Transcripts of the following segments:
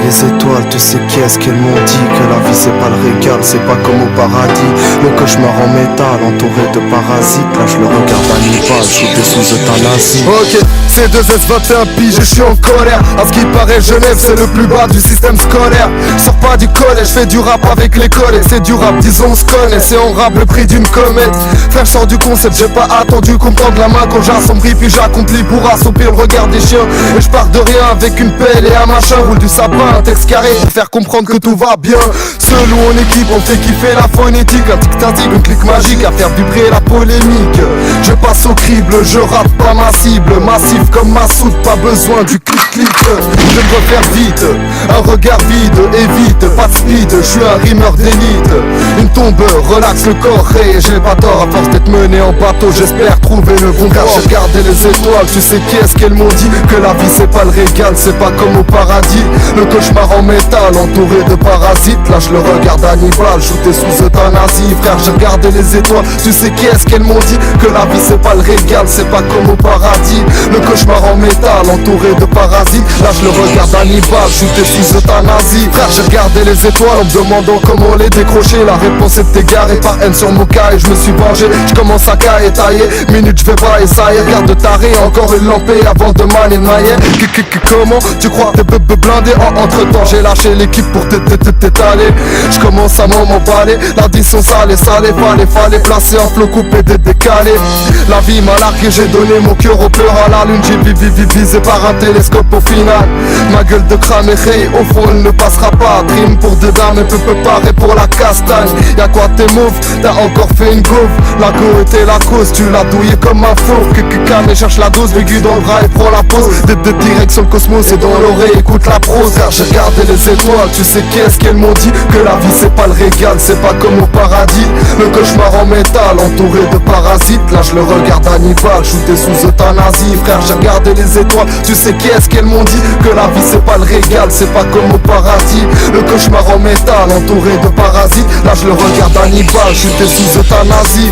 les étoiles, tu sais qu'est-ce qu'elles m'ont dit. Que la vie c'est pas le régal, c'est pas comme au paradis. Le cauchemar en métal, entouré de parasites. Là je le regarde Hannibal, shooté sous euthanasie. Ok, c'est 2S21 piges, je suis en colère. À ce qui paraît Genève c'est le plus bas du système scolaire. Sors pas du collège, fais du rap avec les collègues. C'est du rap, disons on se connaît, c'est en rap le prix d'une comète. Frère je sors du concept, j'ai pas attendu qu'on me tende la main quand j'assombris. Puis j'accomplis pour assoupir le regard des chiens. Et je pars de rien avec une pelle et un machin. Roule du sapin, un texte carré pour faire comprendre que tout va bien. Seul ou en équipe, on fait kiffer la phonétique. Un tic-tac, une clique magique à faire vibrer la polémique. Je passe au crible, je rate pas ma cible. Massif comme ma soude, pas besoin du clic-clic. Je vais me refaire vite, un regard vide, évite, pas de speed. Je suis un rimeur d'élite. Une tombe, relaxe le corps et j'ai pas tort. À force d'être mené en bateau, j'espère trouver le bon gars. J'ai regardé les étoiles, tu sais qu'est-ce qu'elles m'ont dit. Que la vie c'est pas le régal, c'est pas comme au paradis. Le cauchemar en métal, entouré de parasites. Là je le regarde Hannibal, shooté sous euthanasie. Frère j'ai regardé les étoiles, tu sais qu'est-ce qu'elles m'ont dit. Que la vie c'est pas le régal, c'est pas comme au paradis. Le cauchemar en métal, entouré de parasites. Là je le regarde Hannibal, shooté sous euthanasie. Frère j'ai regardé les étoiles en me demandant comment les décrocher. La réponse était garée par haine sur mon cas et je me suis vengé. Je commence à cailler, tailler, minute je vais pas et ça y est. Regarde taré, encore une lampée avant de maner maillet. Comment tu crois t'es blindé entre temps j'ai lâché l'équipe pour t'étaler. Je commence à m'emballer, l'addition salée, fallait placer un flot coupé décalé. La vie m'a largué, j'ai donné mon cœur au peur à la lune. J'ai visé par un télescope au final. Ma gueule de crâne est au fond elle ne passera pas. Trim pour deux dames et peu parer pour la castagne. Y'a quoi t'es mauve, t'as encore fait une gauve. La go était la cause, tu l'as douillé comme un fauve. Calme et cherche la dose, l'aigu dans le bras et prend la pause. De direction le cosmos et dans l'oreille écoute la prose. Car j'ai regardé les étoiles, tu sais qu'est-ce qu'elles m'ont dit. Que la vie c'est pas le régal, c'est pas comme au paradis. Le cauchemar en métal, entouré de parasites. Là je le regarde Hannibal, shooté sous euthanasie. Frère j'ai regardé les étoiles, tu sais qu'est-ce qu'elles m'ont dit. Que la vie c'est pas le régal, c'est pas comme au paradis. Le cauchemar en métal, entouré de parasites. Là je le regarde Hannibal, shooté sous euthanasie.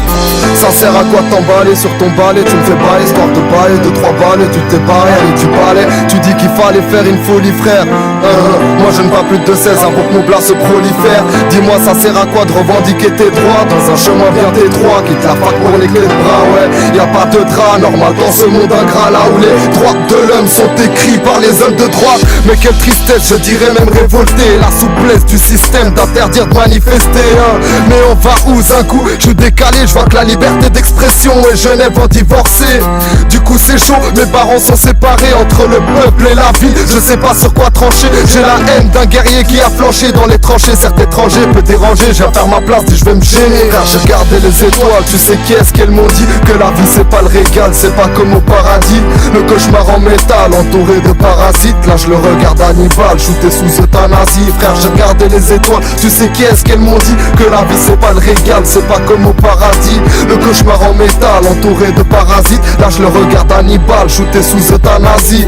Ça sert à quoi t'emballer sur ton balai? Tu me fais bailler, histoire de bailler, 2-3 balais, tu t'es barré, allez tu balais. Tu dis qu'il fallait faire une folie frère. Moi je ne pas plus de 16 avant que mon blas se prolifère. Dis-moi ça sert à quoi de revendiquer tes droits dans un chemin bien étroit. Quitte la fac pour les clés de bras, ouais. Y'a pas de drap normal dans ce monde ingrat. Là où les droits de l'homme sont écrits par les hommes de droite. Mais quelle tristesse, je dirais même révolté. La souplesse du système d'interdire de manifester Mais on va où un coup, je suis décalé. Je vois que la liberté d'expression et Genève vont divorcer. Du coup c'est chaud, mes parents sont séparés entre le peuple et la ville. Je sais pas sur quoi trancher. J'ai la haine d'un guerrier qui a flanché dans les tranchées. Certes étranger peut déranger, j'ai à faire ma place et je vais me gêner. Car j'ai regardé les étoiles, tu sais qu'est-ce qu'elles m'ont dit. Que la vie c'est pas le régal, c'est pas comme au paradis. Le cauchemar en métal, entouré de parasites. Là je le regarde Hannibal, shooté sous euthanasie. Frère j'ai regardé les étoiles, tu sais qu'est-ce qu'elles m'ont dit. Que la vie c'est pas le régal, c'est pas comme au paradis. Le cauchemar en métal, entouré de parasites. Là je le regarde Hannibal, shooté sous euthanasie.